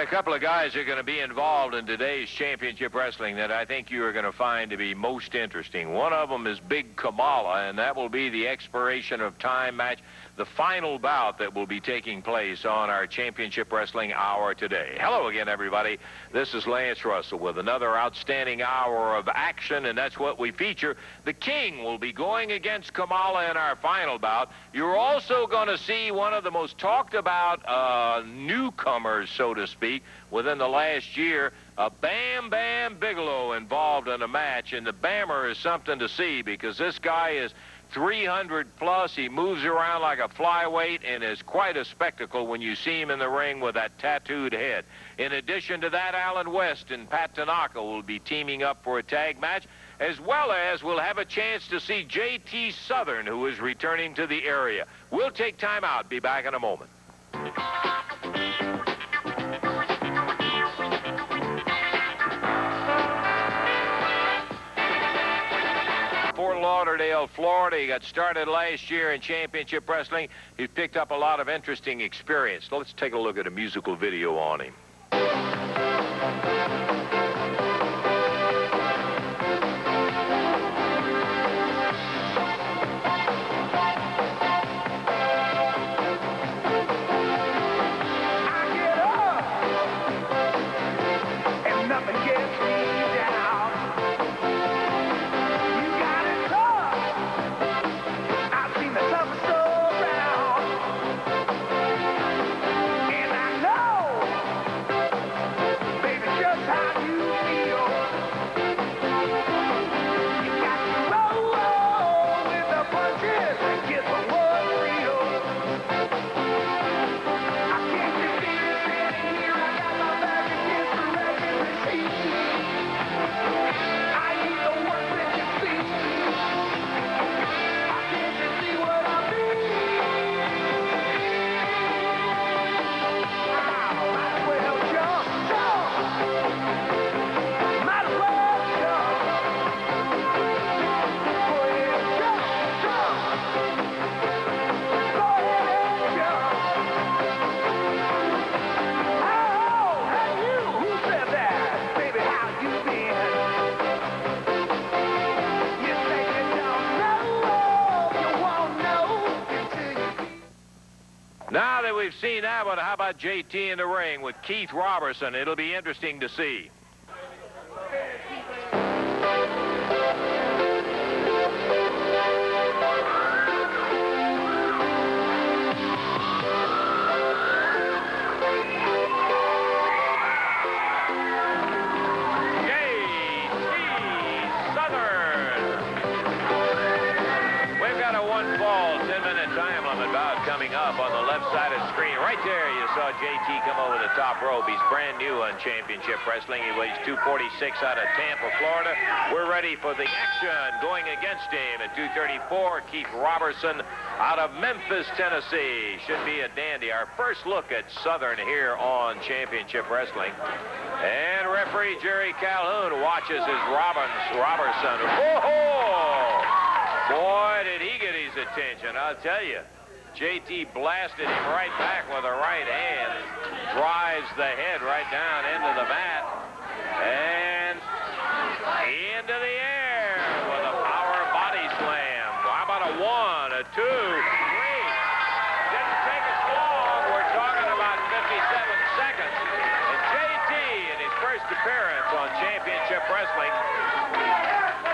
A couple of guys are going to be involved in today's championship wrestling that I think you are going to find to be most interesting. One of them is Big Kamala, and that will be the expiration of time match, the final bout that will be taking place on our championship wrestling hour today. Hello again, everybody. This is Lance Russell with another outstanding hour of action, and that's what we feature. The King will be going against Kamala in our final bout. You're also going to see one of the most talked about newcomers, so to speak, within the last year, Bam Bam Bigelow involved in a match, and the Bammer is something to see because this guy is 300 plus. He moves around like a flyweight and is quite a spectacle when you see him in the ring with that tattooed head. In addition to that, Alan West and Pat Tanaka will be teaming up for a tag match, as well as we'll have a chance to see JT Southern, who is returning to the area. We'll take time out. Be back in a moment. Fort Lauderdale, Florida. He got started last year in championship wrestling. He's picked up a lot of interesting experience. Let's take a look at a musical video on him. Now that we've seen that one, how about JT in the ring with Keith Robertson? It'll be interesting to see. Coming up on the left side of the screen. Right there, you saw JT come over the top rope. He's brand new on championship wrestling. He weighs 246 out of Tampa, Florida. We're ready for the action. Going against him at 234, Keith Robertson out of Memphis, Tennessee. Should be a dandy. Our first look at Southern here on championship wrestling. And referee Jerry Calhoun watches as Robertson. Whoa! Boy, did he get his attention, I'll tell you. JT blasted him right back with a right hand, drives the head right down into the mat, and into the air with a power body slam. How about a 1, a 2, 3? Didn't take us long. We're talking about 57 seconds. And JT, in his first appearance on championship wrestling,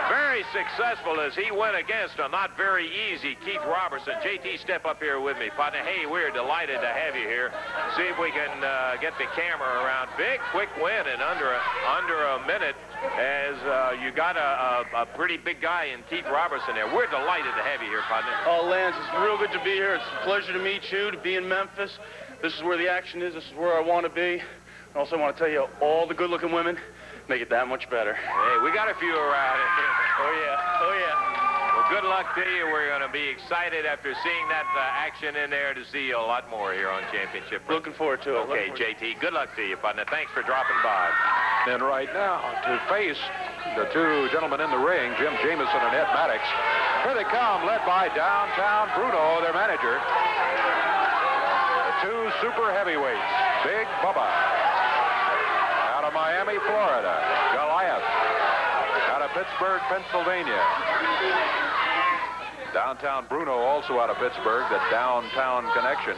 very successful as he went against a not very easy Keith Robertson. JT, step up here with me, partner. Hey, we're delighted to have you here. See if we can get the camera around. Big, quick win in under a minute as you got a pretty big guy in Keith Robertson there. We're delighted to have you here, partner. Oh, Lance, it's real good to be here. It's a pleasure to meet you, to be in Memphis. This is where the action is. This is where I want to be. I also want to tell you, all the good-looking women make it that much better. Hey, we got a few around here. Oh, yeah. Oh, yeah. Well, good luck to you. We're going to be excited after seeing that action in there to see a lot more here on championship. Looking forward to it. Okay, JT, good luck to you, partner. Thanks for dropping by. And right now, to face the two gentlemen in the ring, Jim Jamison and Ed Maddox. Here they come, led by Downtown Bruno, their manager. The two super heavyweights, Big Bubba Miami, Florida. Goliath out of Pittsburgh, Pennsylvania. Downtown Bruno also out of Pittsburgh, the downtown connection.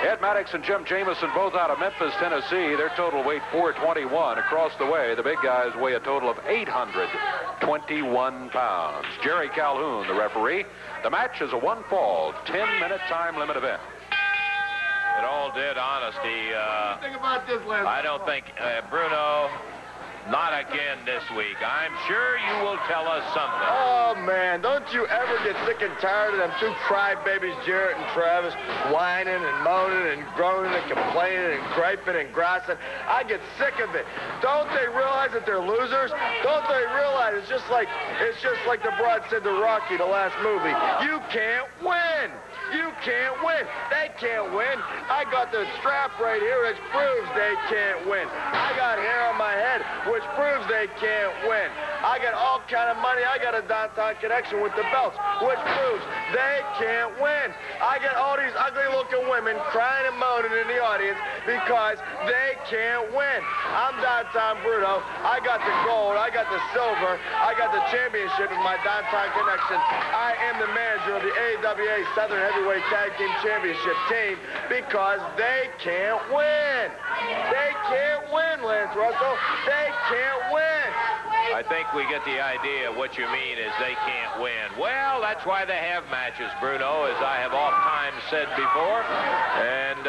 Ed Maddox and Jim Jamison both out of Memphis, Tennessee. Their total weight 421. Across the way, the big guys weigh a total of 821 pounds. Jerry Calhoun, the referee. The match is a one-fall, 10-minute time limit event. In all dead honesty, Think about this, Lance. I don't think, Bruno, not again this week. I'm sure you will tell us something. Oh, man, don't you ever get sick and tired of them two crybabies, Jarrett and Travis, whining and moaning and groaning and complaining and griping and grousing? I get sick of it. Don't they realize that they're losers? Don't they realize it's just like the broad said to Rocky, the last movie, you can't win. You can't win. They can't win. I got the strap right here, which proves they can't win. I got hair on my head, which proves they can't win. I got all kind of money. I got a downtown connection with the belts, which proves they can't win. I got all these ugly-looking women crying and moaning in the audience because they can't win. I'm downtown Bruno. I got the gold. I got the silver. I got the championship in my downtown connection. I am the manager of the AWA Southern Heavyweight Tag Team Championship team because they can't win. They can't win, Lance Russell. They can't win. I think we get the idea of what you mean is they can't win. Well, that's why they have matches, Bruno, as I have oft-times said before. And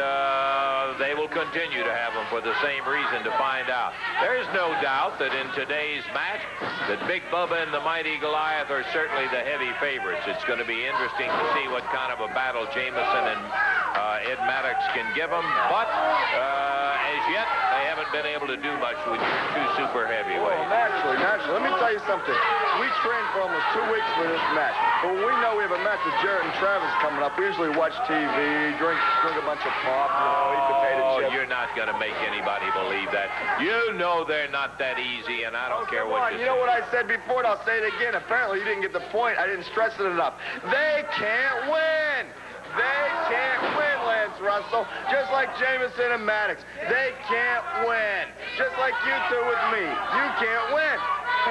they will continue to have them for the same reason, to find out. There's no doubt that in today's match, that Big Bubba and the Mighty Goliath are certainly the heavy favorites. It's going to be interesting to see what kind of a battle Jamison and Ed Maddox can give them. But as yet, they haven't been able to do much with your two super heavyweights. Well, naturally. Let me tell you something. We trained for almost 2 weeks for this match. But when we know we have a match with Jarrett and Travis coming up, we usually watch TV, drink a bunch of pop, eat potato chips. You're not going to make anybody believe that. You know they're not that easy, and I don't care what you say. You know what I said before, and I'll say it again. Apparently, you didn't get the point. I didn't stress it enough. They can't win. They can't win, Lance Russell. Just like Jamison and Maddox. They can't win. Just like you two with me. You can't win.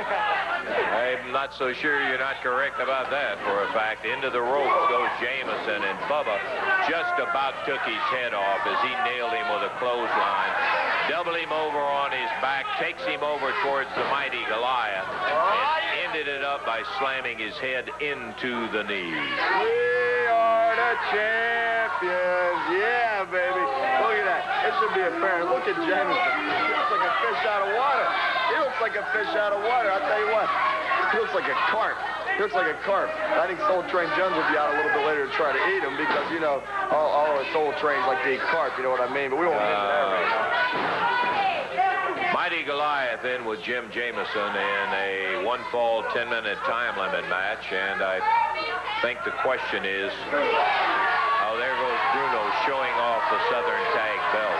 I'm not so sure you're not correct about that for a fact. Into the ropes goes Jamison, and Bubba just about took his head off as he nailed him with a clothesline. Doubled him over on his back, takes him over towards the Mighty Goliath, and ended it up by slamming his head into the knees. We are the champions. Yeah, baby. Look at that. It should be apparent. Look at Jamison. He looks like a fish out of water. He looks like a fish out of water. I'll tell you what. He looks like a carp. He looks like a carp. I think Soul Train Jones will be out a little bit later to try to eat him because, you know, all of the Soul Trains like to eat carp. You know what I mean? But we won't get into that right now. Mighty Goliath in with Jim Jamison in a one-fall, 10-minute time limit match. And I think the question is, oh, there goes Bruno showing off the Southern Tag belt.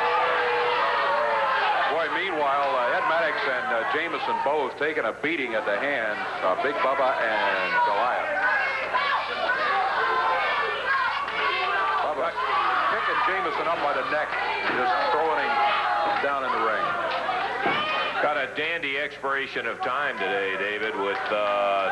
Boy, meanwhile, Ed Maddox and Jamison both taking a beating at the hands of Big Bubba and Goliath. Bubba picking Jamison up by the neck, just throwing him down in the ring. Got a dandy expiration of time today, David, with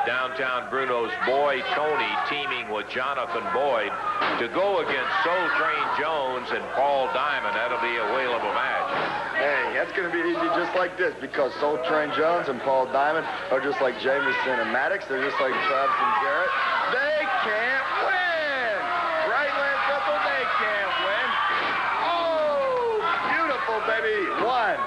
downtown Bruno's boy Tony teaming with Jonathan Boyd to go against Soul Train Jones and Paul Diamond. That'll be a whalable match. Hey, that's going to be easy just like this because Soul Train Jones and Paul Diamond are just like Jamison and Maddox. They're just like Travis and Jarrett. They can't win. Right, Lance Russell? They can't win. Oh, beautiful, baby. 1,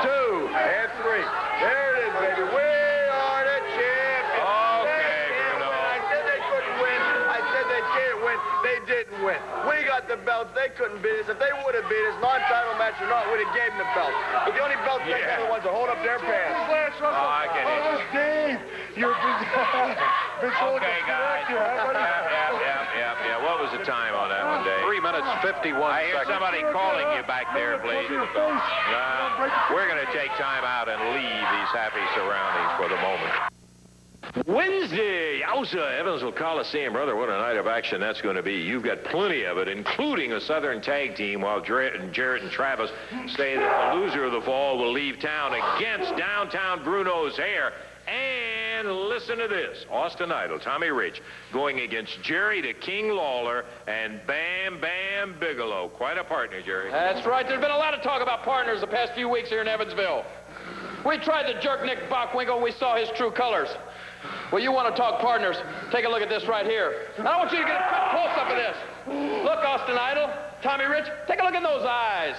2, and 3. There it is, baby. We are the champions. Okay, Bruno. I said they couldn't win. I said they can't win. They didn't win. We got the belts. They couldn't beat us. If they would have beat us, non-title match or not, we'd have gave them the belts. But the only belts they got are the ones that hold up their pants. I get it. Dave, you're Okay, guys. Yeah. What was the time on that one, Dave? 3 minutes, 51 I hear seconds. somebody calling you back there, please. We're going to take time out and leave these happy surroundings for the moment. Wednesday, Yowza, Evansville Coliseum. Brother, what a night of action that's going to be. You've got plenty of it, including a Southern tag team, while Jarrett and Travis say that the loser of the fall will leave town against downtown Bruno's Hair. And listen to this. Austin Idol, Tommy Rich, going against Jerry the King Lawler and Bam Bam Bigelow. Quite a partner, Jerry. That's right. There's been a lot of talk about partners the past few weeks here in Evansville. We tried the jerk Nick Bockwinkel, and we saw his true colors. Well, you want to talk partners, take a look at this right here. And I want you to get a close-up of this. Look, Austin Idol, Tommy Rich, take a look in those eyes.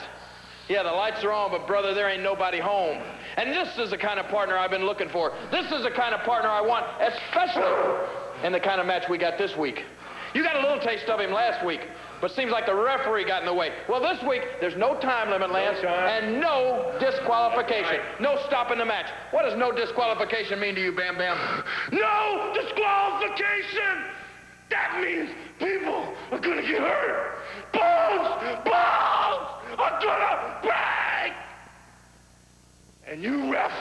Yeah, the lights are on, but brother, there ain't nobody home. And this is the kind of partner I've been looking for. This is the kind of partner I want, especially in the kind of match we got this week. You got a little taste of him last week, but seems like the referee got in the way. Well, this week, there's no time limit, Lance, and no disqualification. No stopping the match. What does no disqualification mean to you, Bam Bam? No disqualification! That means people are gonna get hurt. Bones are gonna break! And you, ref,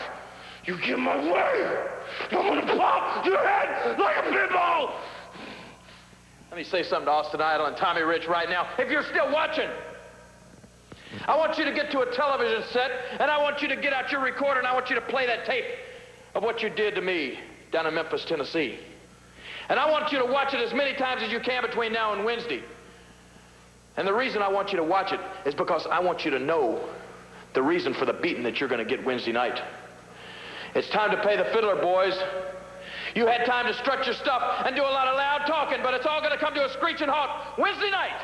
you get my way, I'm gonna pop your head like a pinball! Let me say something to Austin Idol and Tommy Rich right now. If you're still watching, I want you to get to a television set, and I want you to get out your recorder, and I want you to play that tape of what you did to me down in Memphis, Tennessee. And I want you to watch it as many times as you can between now and Wednesday. And the reason I want you to watch it is because I want you to know the reason for the beating that you're going to get Wednesday night. It's time to pay the fiddler, boys. You had time to strut your stuff and do a lot of loud talking, but it's all going to come to a screeching halt Wednesday night.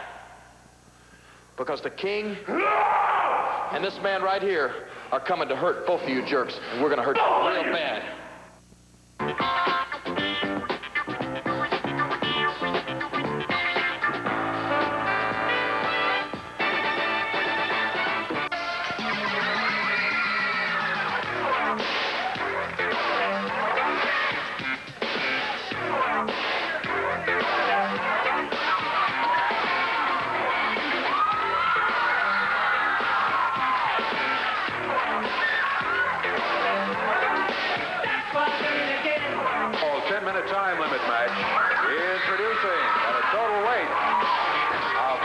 Because the King and this man right here are coming to hurt both of you jerks, and we're going to hurt you real bad. Time limit match, introducing at a total weight of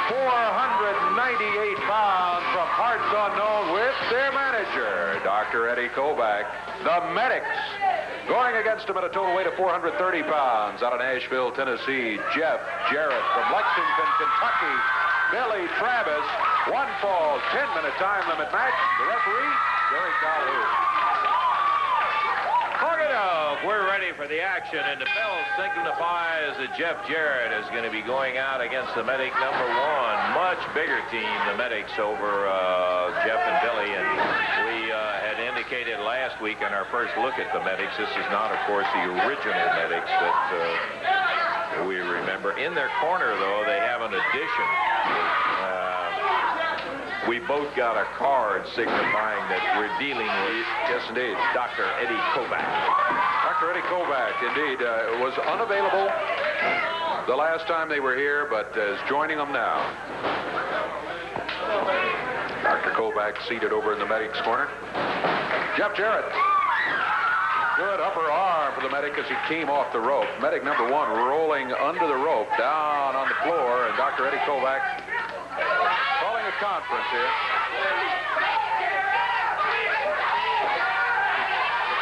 498 pounds from parts unknown with their manager, Dr. Eddie Kovac, the Medics. Going against him at a total weight of 430 pounds out of Nashville, Tennessee, Jeff Jarrett. From Lexington, Kentucky, Billy Travis. One fall, 10-minute time limit match. The referee, Jerry Calhoun. We're ready for the action, and the bell signifies that Jeff Jarrett is going to be going out against the Medic number one. Much bigger team, the Medics, over Jeff and Billy. And we had indicated last week in our first look at the Medics, this is not, of course, the original Medics that we remember. In their corner, though, they have an addition. We both got a card signifying that we're dealing with, yes, indeed, Dr. Eddie Kovac. Dr. Eddie Kovac, indeed, was unavailable the last time they were here, but is joining them now. Dr. Kovac seated over in the Medic's corner. Jeff Jarrett. Good upper arm for the Medic as he came off the rope. Medic number one rolling under the rope, down on the floor, and Dr. Eddie Kovac calling a conference here.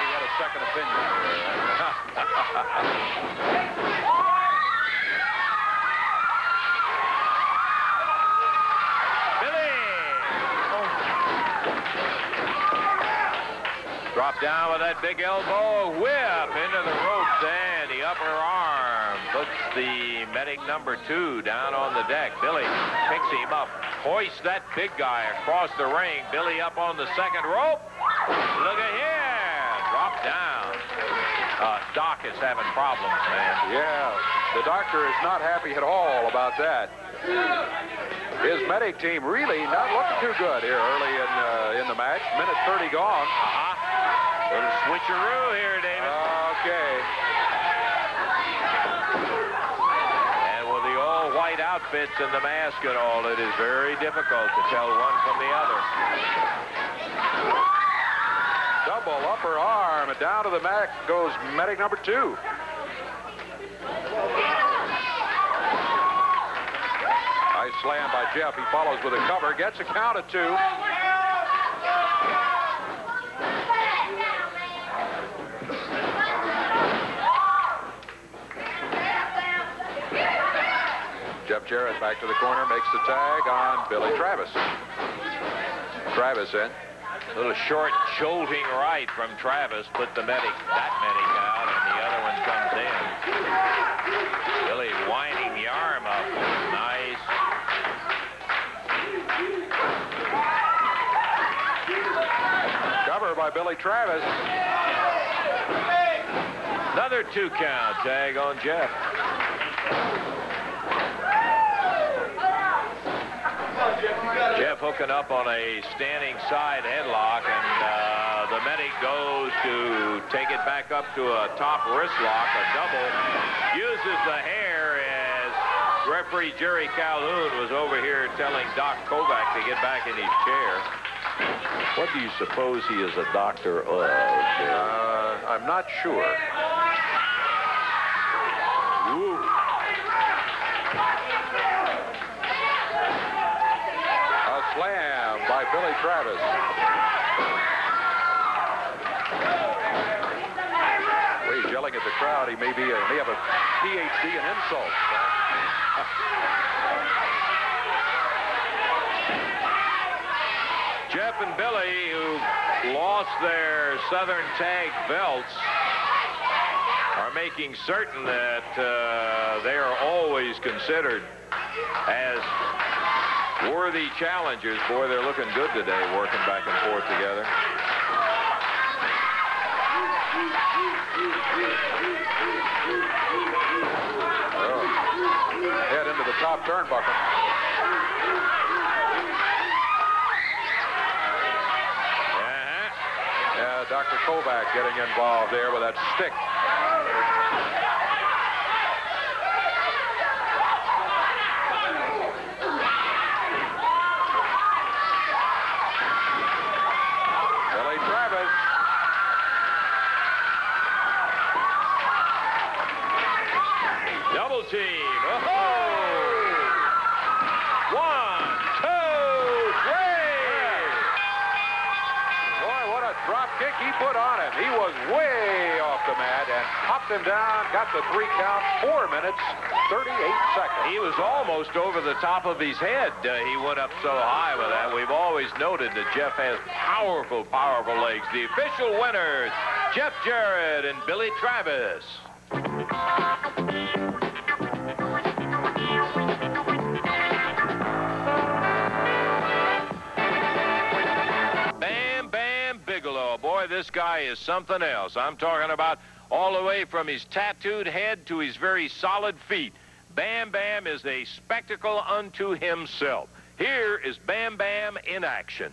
He had a second opinion. Billy! Drop down with that big elbow, whip into the ropes, and the upper arm puts the Medic number two down on the deck. Billy picks him up, hoists that big guy across the ring. Billy up on the second rope. Look at here, drop down. Doc is having problems, man. Yeah, the doctor is not happy at all about that. His Medic team really not looking too good here early in the match. Minute 30 gone. Little switcheroo here, David. Okay. And with the all-white outfits and the mask and all, it is very difficult to tell one from the other. scramble, upper arm, and down to the mat goes medic number 2. Nice slam by Jeff. He follows with a cover, gets a count of 2. Jeff Jarrett back to the corner, makes the tag on Billy Travis. Travis in. A little short, jolting right from Travis put that medic out, and the other one comes in. Billy winding the arm up. Nice. Cover by Billy Travis. Another 2 count. Tag on Jeff. Jeff hooking up on a standing side headlock, and the medic goes to take it back up to a top wrist lock, a double. Uses the hair as referee Jerry Calhoun was over here telling Doc Kovac to get back in his chair. What do you suppose he is a doctor of? I'm not sure. Ooh. Slam by Billy Travis. Well, he's yelling at the crowd. He may have a PhD in insults. Jeff and Billy, who lost their Southern Tag belts, are making certain that they are always considered as worthy challengers. Boy, they're looking good today, working back and forth together. Head into the top turnbuckle. Yeah, Dr. Kovac getting involved there with that stick. Team. Oh! 1, 2, 3. Boy, what a drop kick he put on him. He was way off the mat and popped him down, got the 3 count, 4 minutes, 38 seconds. He was almost over the top of his head. He went up so high with that. We've always noted that Jeff has powerful, powerful legs. The official winners, Jeff Jarrett and Billy Travis. Boy, this guy is something else. I'm talking about all the way from his tattooed head to his very solid feet. Bam Bam is a spectacle unto himself. Here is Bam Bam in action.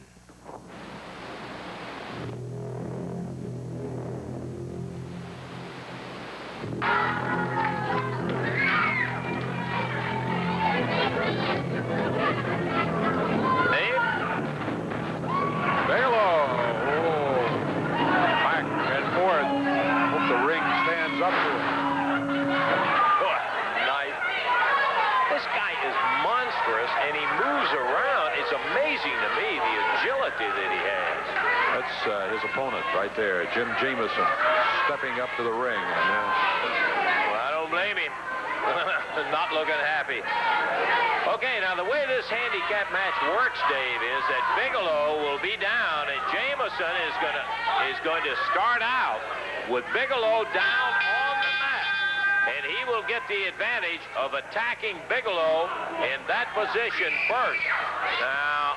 Up to it. Boy, nice. This guy is monstrous, and he moves around. It's amazing to me the agility that he has. That's his opponent right there, Jim Jameson, stepping up to the ring. Well, I don't blame him. Not looking happy. Okay, now the way this handicap match works, Dave, is that Bigelow will be down, and Jameson is going to start out with Bigelow down on the mat, and he will get the advantage of attacking Bigelow in that position first. Now,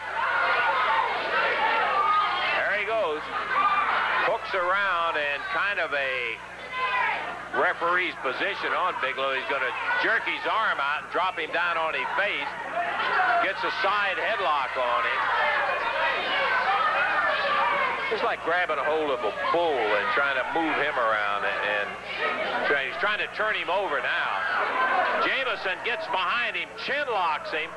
there he goes. Hooks around and kind of a referee's position on Bigelow. He's going to jerk his arm out and drop him down on his face. Gets a side headlock on him. It's like grabbing a hold of a bull and trying to move him around, and he's trying to turn him over now. Jameson gets behind him, chin locks him.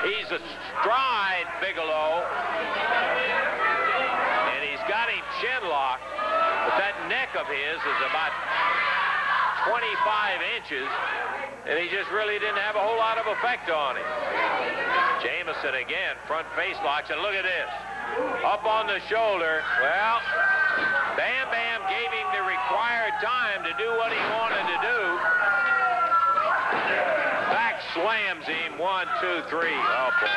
He's astride Bigelow, and he's got him shin lock, but that neck of his is about 25 inches, and he just really didn't have a whole lot of effect on him. Jamison again, front face locks, and look at this. Up on the shoulder. Well, Bam Bam gave him the required time to do what he wanted to do. Back slams him. 1, 2, 3. Oh, boy.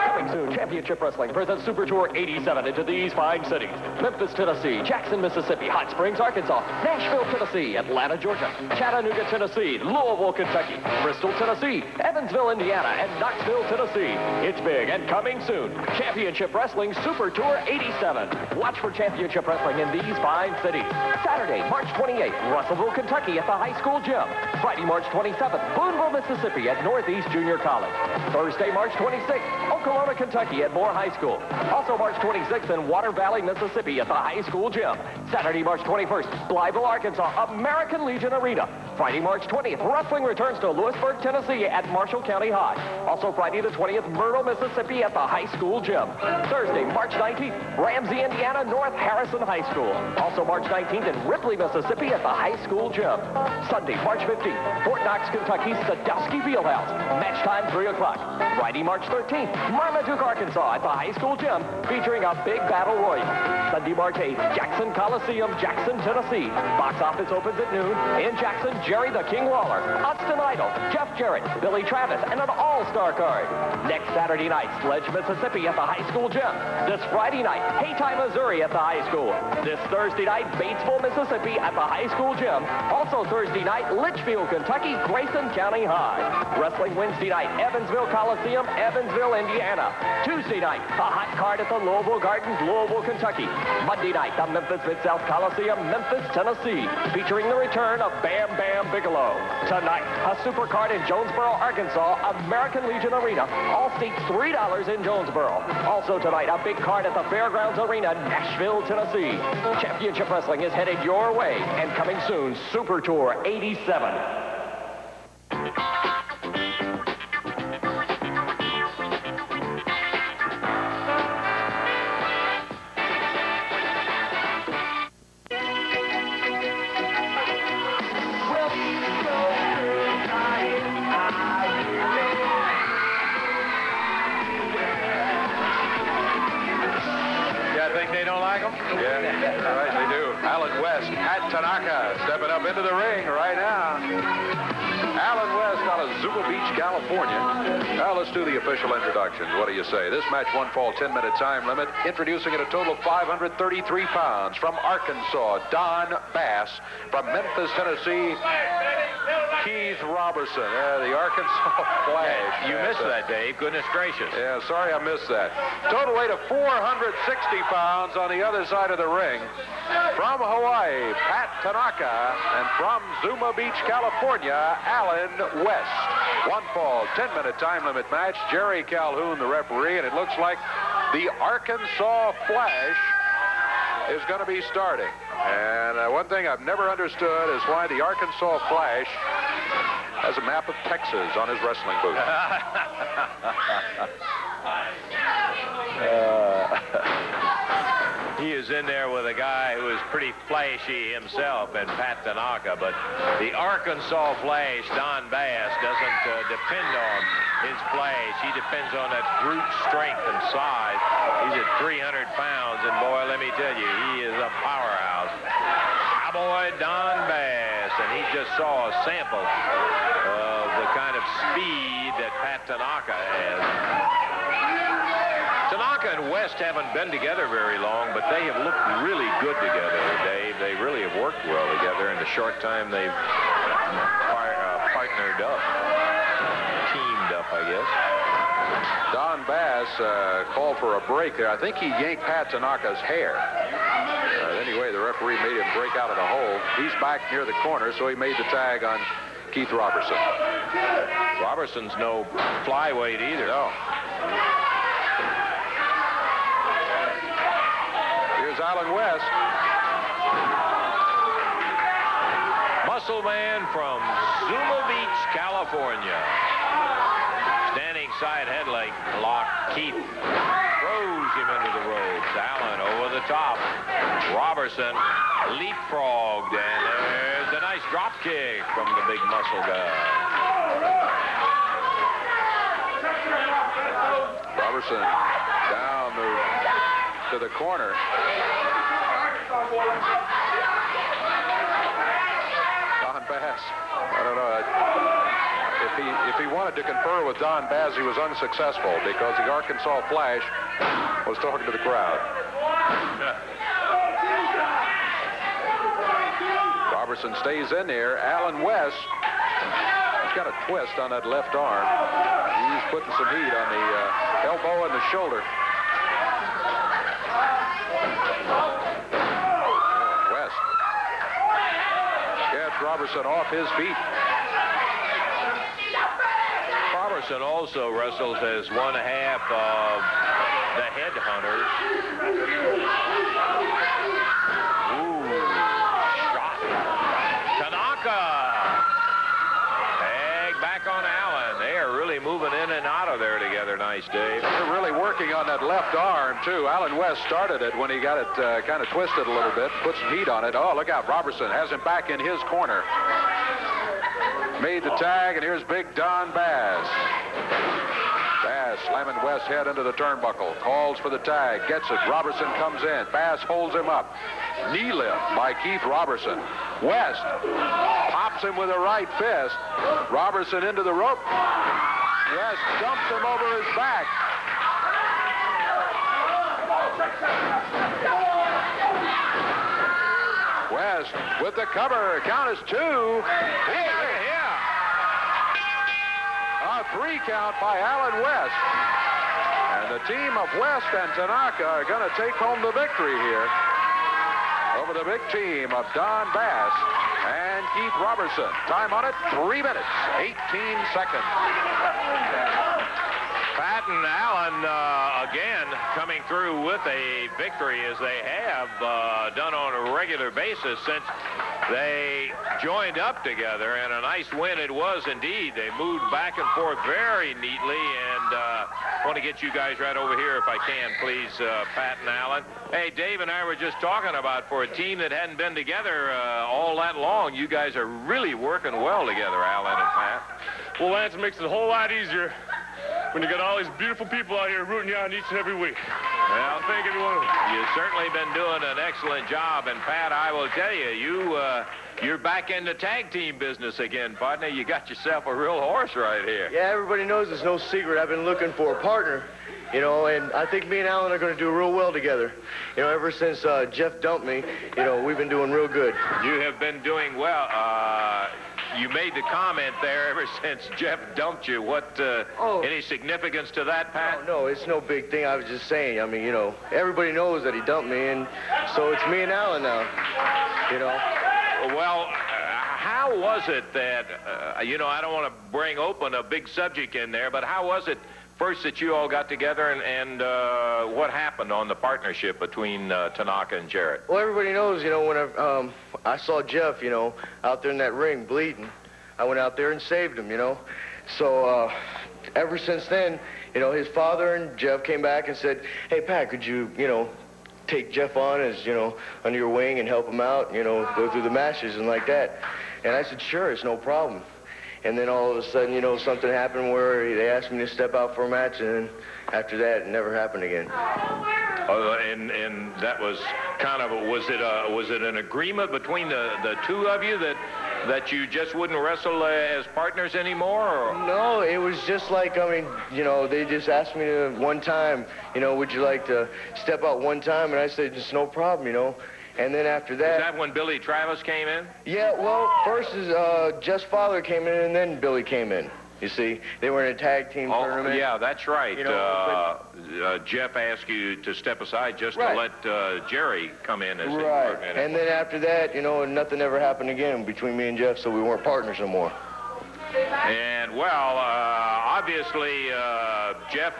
Coming soon, Championship Wrestling presents Super Tour 87 into these fine cities: Memphis, Tennessee; Jackson, Mississippi; Hot Springs, Arkansas; Nashville, Tennessee; Atlanta, Georgia; Chattanooga, Tennessee; Louisville, Kentucky; Bristol, Tennessee; Evansville, Indiana; and Knoxville, Tennessee. It's big and coming soon. Championship Wrestling Super Tour 87. Watch for Championship Wrestling in these fine cities: Saturday, March 28th, Russellville, Kentucky at the high school gym; Friday, March 27th, Boonville, Mississippi at Northeast Junior College; Thursday, March 26th, Oklahoma, Kentucky at Moore High School. Also March 26th in Water Valley, Mississippi at the high school gym. Saturday, March 21st, Blytheville, Arkansas, American Legion Arena. Friday, March 20th, wrestling returns to Lewisburg, Tennessee at Marshall County High. Also Friday the 20th, Myrtle, Mississippi at the high school gym. Thursday, March 19th, Ramsey, Indiana, North Harrison High School. Also March 19th in Ripley, Mississippi at the high school gym. Sunday, March 15th, Fort Knox, Kentucky, Sadowski Fieldhouse. Match time 3 o'clock. Friday, March 13th, Marmaduke, Arkansas at the high school gym, featuring a big battle royal. Sunday, March 8th, Jackson Coliseum, Jackson, Tennessee. Box office opens at noon. In Jackson, Jerry the King Lawler, Austin Idol, Jeff Jarrett, Billy Travis, and an all-star card. Next Saturday night, Sledge, Mississippi at the high school gym. This Friday night, Haytime, Missouri at the high school. This Thursday night, Batesville, Mississippi at the high school gym. Also Thursday night, Litchfield, Kentucky, Grayson County High. Wrestling Wednesday night, Evansville Coliseum, Evansville, Indiana. Tuesday night, a hot card at the Louisville Gardens, Louisville, Kentucky. Monday night, the Memphis Mid-South Coliseum, Memphis, Tennessee, featuring the return of Bam Bam Bigelow. Tonight, a super card in Jonesboro, Arkansas, American Legion Arena. All seats $3 in Jonesboro. Also tonight, a big card at the Fairgrounds Arena, Nashville, Tennessee. Championship Wrestling is headed your way, and coming soon, Super Tour 87. Yeah, right, they do. Alan West, Pat Tanaka, stepping up into the ring right now. Alan West out of Zuma Beach, California. Now let's do the official introductions. What do you say? This match, one fall, 10-minute time limit. Introducing at a total of 533 pounds from Arkansas, Don Bass. From Memphis, Tennessee, Keith Robertson. The Arkansas Flash. You missed that, Dave. Goodness gracious. Yeah, sorry I missed that. Total weight of 460 pounds on the other side of the ring. From Hawaii, Pat Tanaka. And from Zuma Beach, California, Alan West. One fall, 10-minute time limit match. Jerry Calhoun, the referee, and it looks like the Arkansas Flash is going to be starting. And one thing I've never understood is why the Arkansas Flash has a map of Texas on his wrestling boot. He is in there with a guy who is pretty flashy himself, and Pat Tanaka, but the Arkansas Flash, Don Bass, doesn't depend on his flash. He depends on that brute strength and size. He's at 300 pounds, and boy, let me tell you, he is a powerhouse. Cowboy Don Bass, and he just saw a sample of the kind of speed that Pat Tanaka has. Tanaka and West haven't been together very long, but they have looked really good together, Dave. They really have worked well together in the short time they've partnered up, teamed up, I guess. Don Bass called for a break there. I think he yanked Pat Tanaka's hair. Anyway, the referee made him break out of the hole. He's back near the corner, so he made the tag on Keith Robertson. Robertson's no flyweight either. No. Here's Alan West. Muscle man from Zuma Beach, California. Standing side headlock. Keith throws him into the ropes. Alan Robertson leapfrogged, and there's a nice drop kick from the big muscle guy. Robertson down to the corner. Don Bass, I don't know. If he wanted to confer with Don Bass, he was unsuccessful because the Arkansas Flash was talking to the crowd. Robertson stays in there. Alan West, he's got a twist on that left arm. He's putting some heat on the elbow and the shoulder. West gets Robertson off his feet. Robertson also wrestles as one half of the Headhunters. Ooh, shot. Tanaka. Tag back on Allen. They are really moving in and out of there together. Nice, Dave. They're really working on that left arm, too. Alan West started it when he got it kind of twisted a little bit, put some heat on it. Oh, look out. Robertson has him back in his corner. Made the tag, and here's big Don Bass. Bass slamming West's head into the turnbuckle. Calls for the tag. Gets it. Robertson comes in. Bass holds him up. Knee lift by Keith Robertson. West pops him with a right fist. Robertson into the rope. West dumps him over his back. West with the cover. Count is 2. Hey, A 3 count by Alan West. And the team of West and Tanaka are going to take home the victory here over the big team of Don Bass and Keith Robertson. Time on it, 3 minutes, 18 seconds. Pat and Allen again coming through with a victory as they have done on a regular basis since they joined up together, and a nice win it was indeed. They moved back and forth very neatly, and I want to get you guys right over here if I can, please, Pat and Allen. Hey, Dave and I were just talking about for a team that hadn't been together all that long, you guys are really working well together, Allen and Pat. Well, Lance, it makes it a whole lot easier when you got all these beautiful people out here rooting you on each and every week. Well, thank every one of them. You've certainly been doing an excellent job, and Pat, I will tell you, you're back in the tag team business again, partner. You got yourself a real horse right here. Yeah, everybody knows it's no secret. I've been looking for a partner, you know, and I think me and Alan are going to do real well together. You know, ever since Jeff dumped me, you know, we've been doing real good. You have been doing well. You made the comment there ever since Jeff dumped you. What, any significance to that, Pat? No, it's no big thing. I was just saying, I mean, you know, everybody knows that he dumped me, and so it's me and Alan now, you know. Well, how was it that, you know, I don't want to bring open a big subject in there, but how was it first that you all got together, and what happened on the partnership between Tanaka and Jarrett? Well, everybody knows, you know, when I saw Jeff, you know, out there in that ring bleeding, I went out there and saved him, you know. So ever since then, you know, his father and Jeff came back and said, hey, Pat, could you, you know, take Jeff on as, you know, under your wing and help him out, you know, go through the matches and like that. And I said, sure, it's no problem. And then all of a sudden, you know, something happened where they asked me to step out for a match, and then after that, it never happened again. And that was kind of, was it an agreement between the two of you that you just wouldn't wrestle as partners anymore? Or? No, it was just like, I mean, you know, they just asked me to one time, you know, would you like to step out one time? And I said, it's no problem, you know. And then after that... Is that when Billy Travis came in? Yeah, well, first is Jeff's father came in, and then Billy came in. You see, they were in a tag team tournament. Yeah, that's right. You know, Jeff asked you to step aside just to let Jerry come in as right. And then after that, you know, nothing ever happened again between me and Jeff, so we weren't partners no more. And, well, obviously, Jeff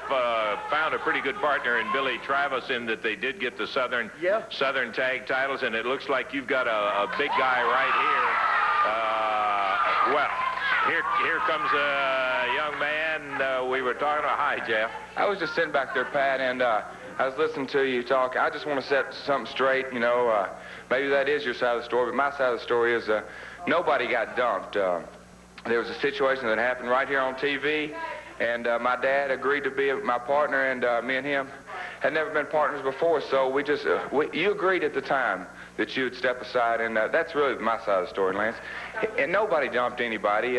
found a pretty good partner in Billy Travis in that they did get the Southern Tag titles, and it looks like you've got a big guy right here. Well, here comes a young man we were talking about. Hi, Jeff. I was just sitting back there, Pat, and I was listening to you talk. I just want to set something straight, you know. Maybe that is your side of the story, but my side of the story is nobody got dumped. There was a situation that happened right here on TV, and my dad agreed to be my partner, and me and him had never been partners before, so we just, you agreed at the time that you would step aside, and that's really my side of the story, Lance. And nobody dumped anybody.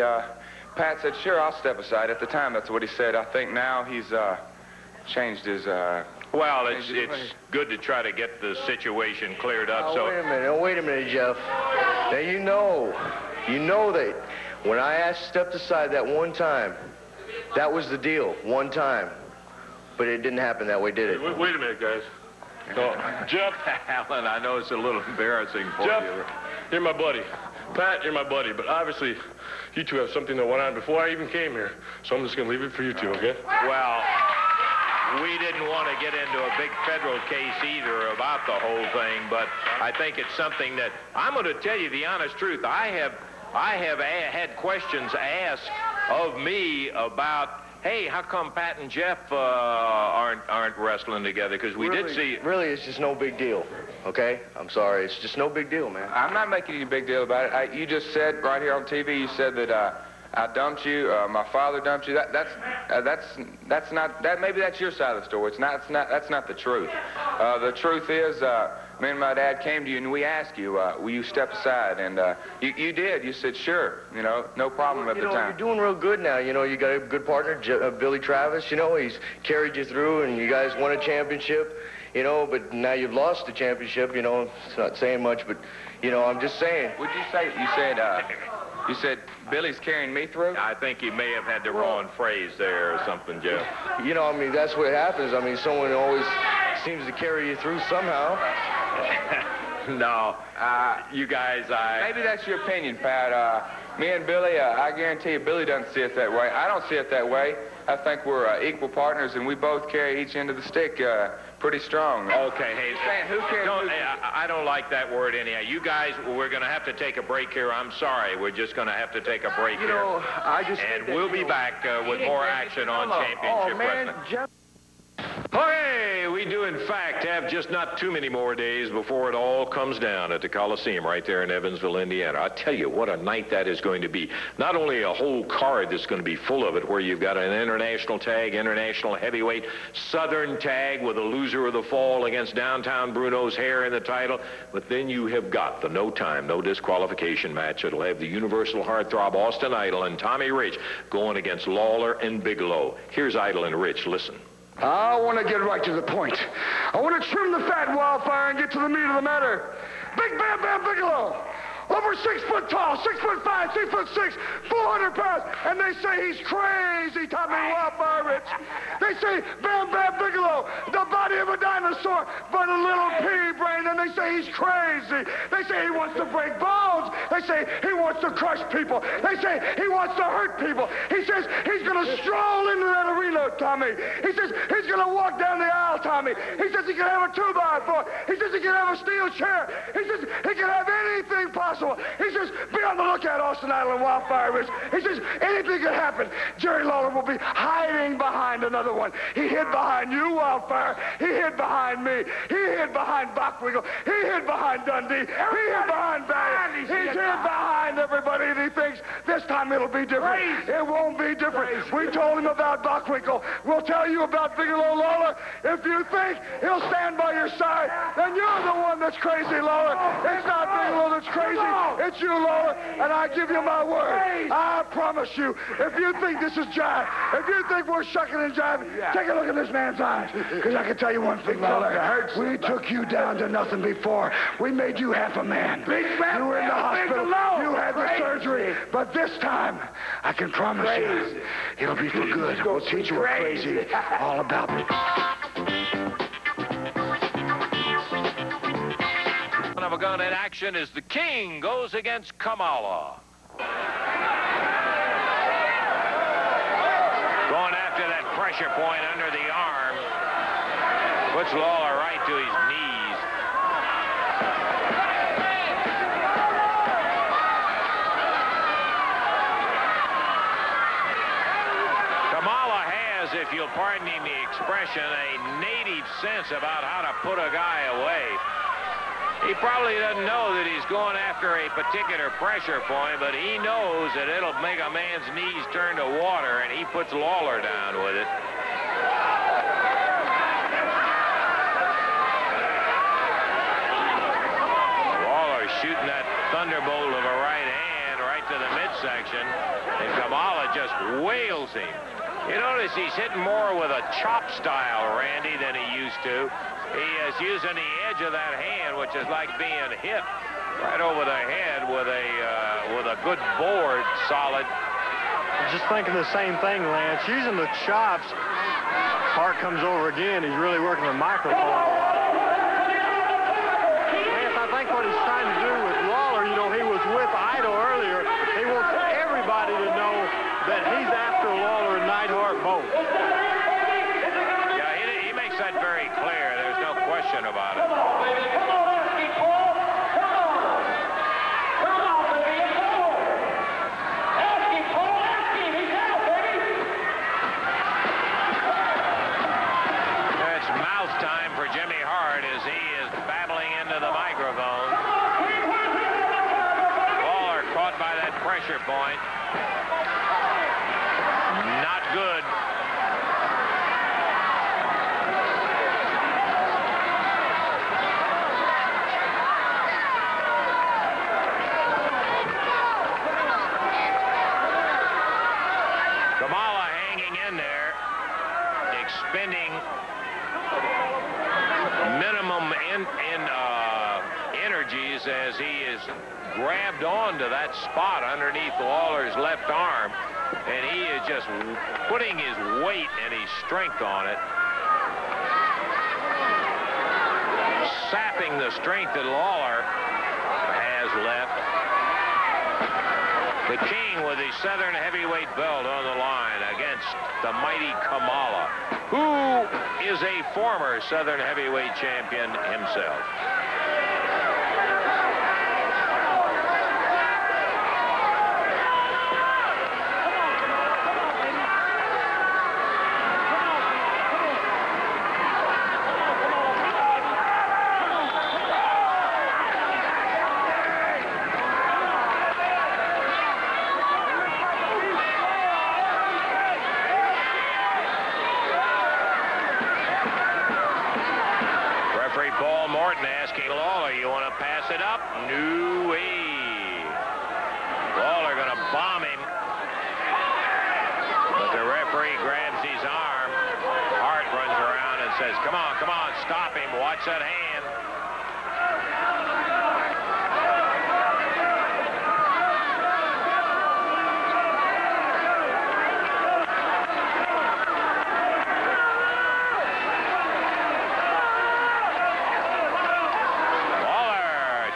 Pat said, sure, I'll step aside. At the time, that's what he said. I think now he's changed his... Well, it's good to try to get the situation cleared up. So wait a minute, Jeff. Now, you know that when I asked stepped aside that one time, that was the deal, one time. But it didn't happen that way, did it? Wait a minute, guys. No, Jeff. Alan, I know it's a little embarrassing for Jeff, you. you're my buddy. Pat, you're my buddy. But obviously, you two have something that went on before I even came here. So I'm just going to leave it for you two, okay? Well, we didn't want to get into a big federal case either about the whole thing, but I think it's something that I'm going to tell you the honest truth. I have had questions asked of me about, hey, how come Pat and Jeff aren't wrestling together? Because we did see... Really, it's just no big deal, okay? I'm sorry. It's just no big deal, man. I'm not making any big deal about it. You just said right here on TV, you said that I dumped you, my father dumped you. That's not, maybe that's your side of the story. That's not the truth. The truth is, me and my dad came to you and we asked you, will you step aside? And you did. You said, sure, you know, no problem at the time. You're doing real good now. You know, you got a good partner, Billy Travis. You know, he's carried you through and you guys won a championship, you know, but now you've lost the championship, you know. It's not saying much, but, you know, I'm just saying. What'd you say? You said Billy's carrying me through? I think you may have had the wrong phrase there or something, Jeff. You know, I mean, that's what happens. I mean, someone always seems to carry you through somehow. No, you guys, Maybe that's your opinion, Pat. Me and Billy, I guarantee you Billy doesn't see it that way. I don't see it that way. I think we're equal partners, and we both carry each end of the stick pretty strong. Okay, hey, who cares? I don't like that word anyhow. You guys, we're going to have to take a break here. I'm sorry. We're just going to have to take a break here. And we'll be back with more action on Championship Wrestling. Jeff. Okay, we do in fact have just not too many more days before it all comes down at the Coliseum right there in Evansville, Indiana. I'll tell you what a night that is going to be. Not only a whole card that's going to be full of it, where you've got an international tag, international heavyweight, Southern tag with a loser of the fall against Downtown Bruno's hair in the title, but then you have got the no time, no disqualification match. It'll have the Universal Heartthrob Austin Idol and Tommy Rich going against Lawler and Bigelow. Here's Idol and Rich. Listen. I want to get right to the point. I want to trim the fat wildfire and get to the meat of the matter. Big Bam Bam Bigelow, over 6 foot tall, 6 foot 5, 6 foot 6, 400 pounds, and they say he's crazy, Tommy Wildfire Rich. They say Bam Bam Bigelow, the body of a dinosaur, but a little pea brain, and they say he's crazy. They say he wants to break bones. They say he wants to crush people. They say he wants to hurt people. He says he's going to stroll into that arena, Tommy. He says he's going to walk down the aisle, Tommy. He says he can have a 2x4. He says he can have a steel chair. He says he can have anything possible. He says, be on the lookout, Austin Idol and Wildfire Rich. He says, anything could happen. Jerry Lawler will be hiding behind another one. He hid behind you, Wildfire. He hid behind me. He hid behind Bockwinkel. He hid behind Dundee. He hid behind Barry. He's hid behind everybody, and he thinks this time it'll be different. It won't be different. We told him about Bockwinkel. We'll tell you about Bigelow Lawler. If you think he'll stand by your side, then you're the one that's crazy, Lawler. It's not Bigelow that's crazy. It's you, Lawler, and I give you my word. I promise you, if you think this is jive, if you think we're shucking and jiving, take a look at this man's eyes. Because I can tell you one thing, Lawler. We took you down to nothing before. We made you half a man. You were in the hospital. You had the surgery. But this time, I can promise you, it'll be for good. We'll teach you what crazy all about it. Of a gun in action is the King goes against Kamala. Going after that pressure point under the arm. Puts Lawler right to his knees. Kamala has, if you'll pardon me the expression, a native sense about how to put a guy away. He probably doesn't know that he's going after a particular pressure point, but he knows that it'll make a man's knees turn to water, and he puts Lawler down with it. Lawler shooting that thunderbolt of a right hand right to the midsection, and Kamala just wails him. You notice he's hitting more with a chop style, Randy, than he used to. He is using the edge of that hand, which is like being hit right over the head with a good board, solid. Just thinking the same thing, Lance. Using the chops, Hart comes over again. He's really working the microphone. Lance, I think what he's trying to do with Lawler, you know, he was with Idol earlier. He wants everybody to know that he's after Lawler and Neidhart both. Yeah, he makes that very clear. There's no question about it. It's mouth time for Jimmy Hart as he is babbling into the microphone. Lawler caught by that pressure point. Not good. Kamala hanging in there, expending minimum energies as he is grabbed onto that spot underneath Lawler's left arm, and he is just putting his weight and his strength on it, sapping the strength that Lawler has left. The King with his Southern heavyweight belt on the line against the mighty Kamala, who is a former Southern heavyweight champion himself. Paul Morton asking Lawler, you want to pass it up? No way. Lawler going to bomb him. But the referee grabs his arm. Hart runs around and says, come on, stop him. Watch that hand.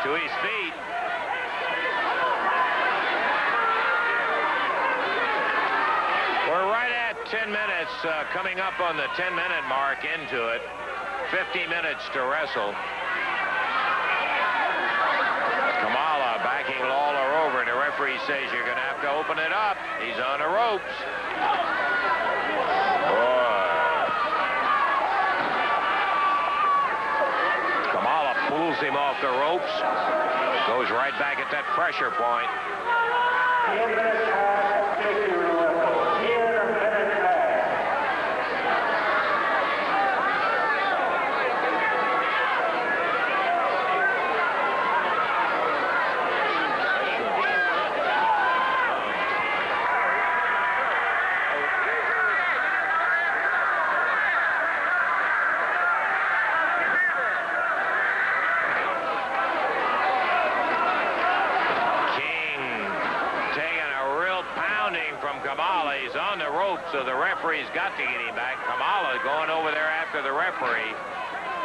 To his feet. We're right at 10 minutes, coming up on the 10-minute mark into it. 50 minutes to wrestle. Kamala backing Lawler over, and the referee says you're going to have to open it up. He's on the ropes. Pulls him off the ropes, goes right back at that pressure point. Kamala, he's on the rope, so the referee's got to get him back. Kamala going over there after the referee.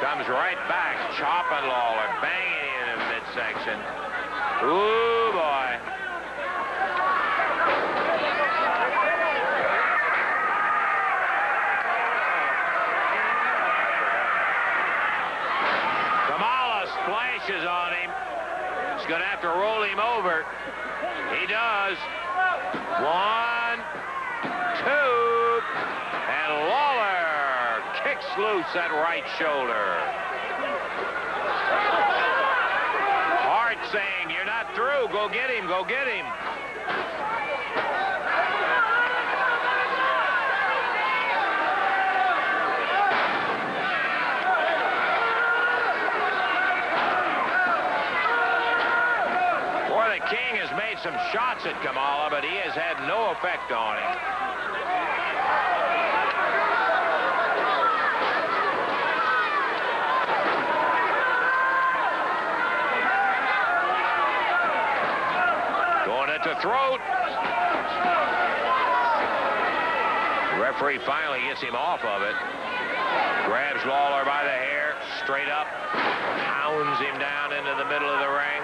Comes right back, chopping Lawler, banging in the midsection. Ooh, boy. Kamala splashes on him. He's going to have to roll him over. He does. 1, 2, and Lawler kicks loose that right shoulder. Hart saying, you're not through. Go get him. Go get him. Boy, the King has made some shots at Kamala, but he has had no effect on him. The throat. The referee finally gets him off of it. Grabs Lawler by the hair, straight up, pounds him down into the middle of the ring.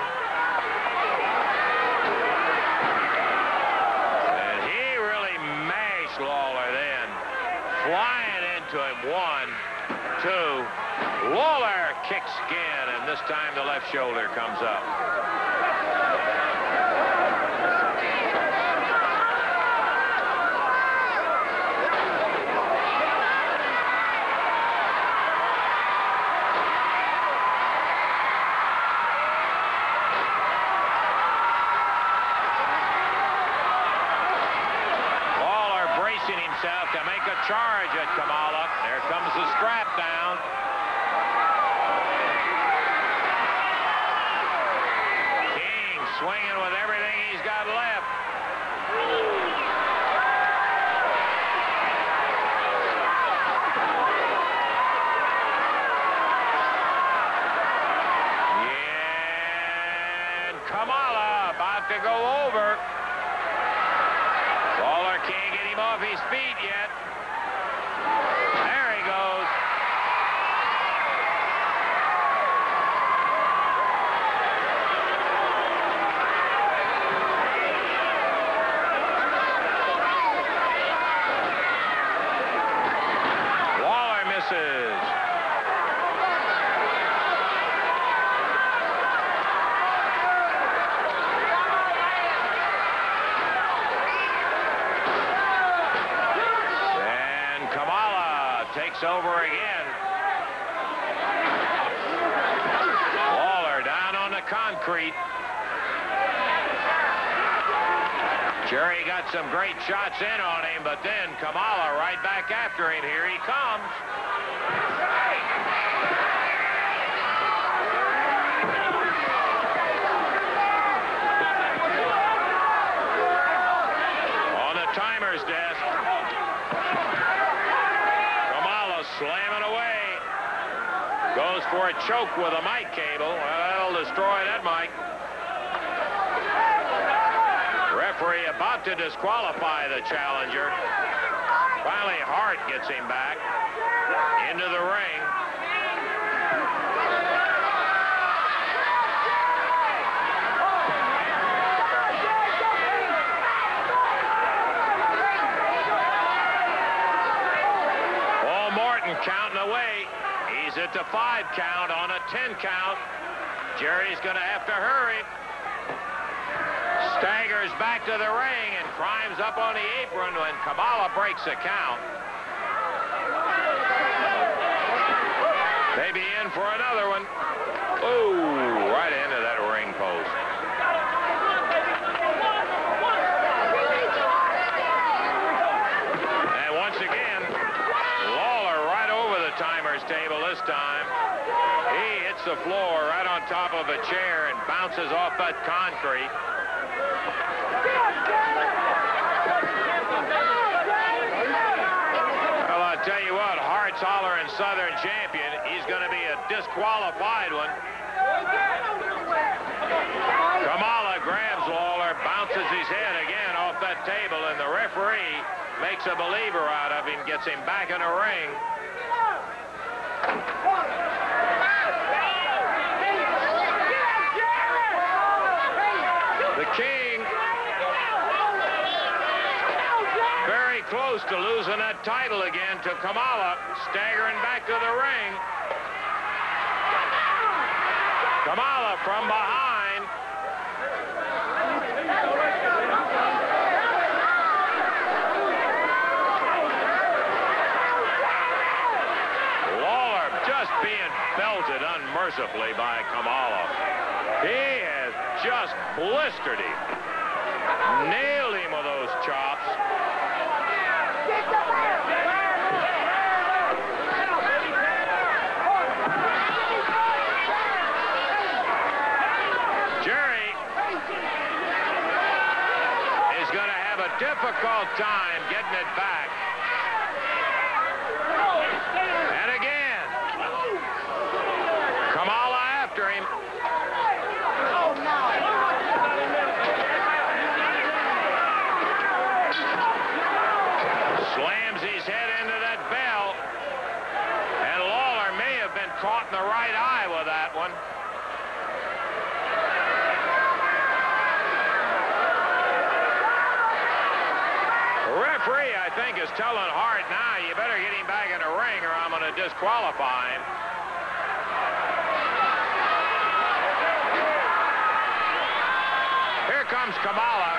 And he really mashed Lawler then. Flying into him. 1, 2. Lawler kicks again, and this time the left shoulder comes up. To make a charge at Kamala. There comes the strap down. King swinging with everything he's got left. And Kamala about to go over. Lawler can't get him off his feet yet. There he goes. Lawler misses. Takes over again. Lawler down on the concrete. Jerry got some great shots in on him, but then Kamala right back after him. Here he comes. On the timer's desk. Slamming away. Goes for a choke with a mic cable. Well, that'll destroy that mic. Referee about to disqualify the challenger. Finally, Hart gets him back into the ring. Counting away. He's at the 5 count on a 10 count. Jerry's going to have to hurry. Staggers back to the ring and climbs up on the apron when Kamala breaks a count. Maybe in for another one. Oh, right into that ring post. And once again, Lawler right over the timer's table this time. He hits the floor right on top of a chair and bounces off that concrete. Well, I'll tell you what, Hart's hollering Southern champion. He's going to be a disqualified one. Kamala grabs Lawler, bounces his head again off that table, and the referee makes a believer out of him, gets him back in the ring. The King very close to losing that title again to Kamala, staggering back to the ring. Kamala from behind. mercifully by Kamala. He has just blistered him. Nailed him with those chops. Jerry is going to have a difficult time getting it back. And again, Kamala after him. Slams his head into that bell. And Lawler may have been caught in the right eye with that one. The referee, I think, is telling Hart, now you better get him back in the ring or I'm going to disqualify him. Here comes Kamala.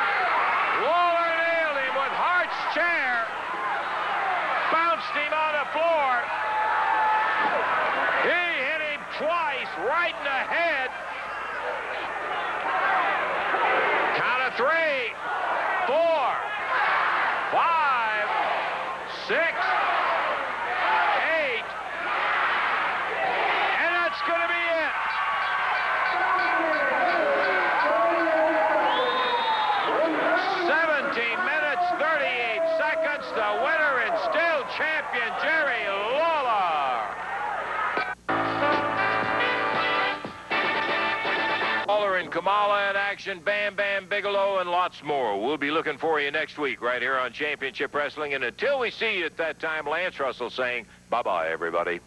Lawler nailed him with Hart's chair. Bounced him on the floor. He hit him twice, right in the head. Count of 3, 4, 5, 6, 8. And that's going to be it. The winner and still champion, Jerry Lawler. Lawler and Kamala in action, Bam Bam Bigelow, and lots more. We'll be looking for you next week right here on Championship Wrestling. And until we see you at that time, Lance Russell saying bye-bye, everybody.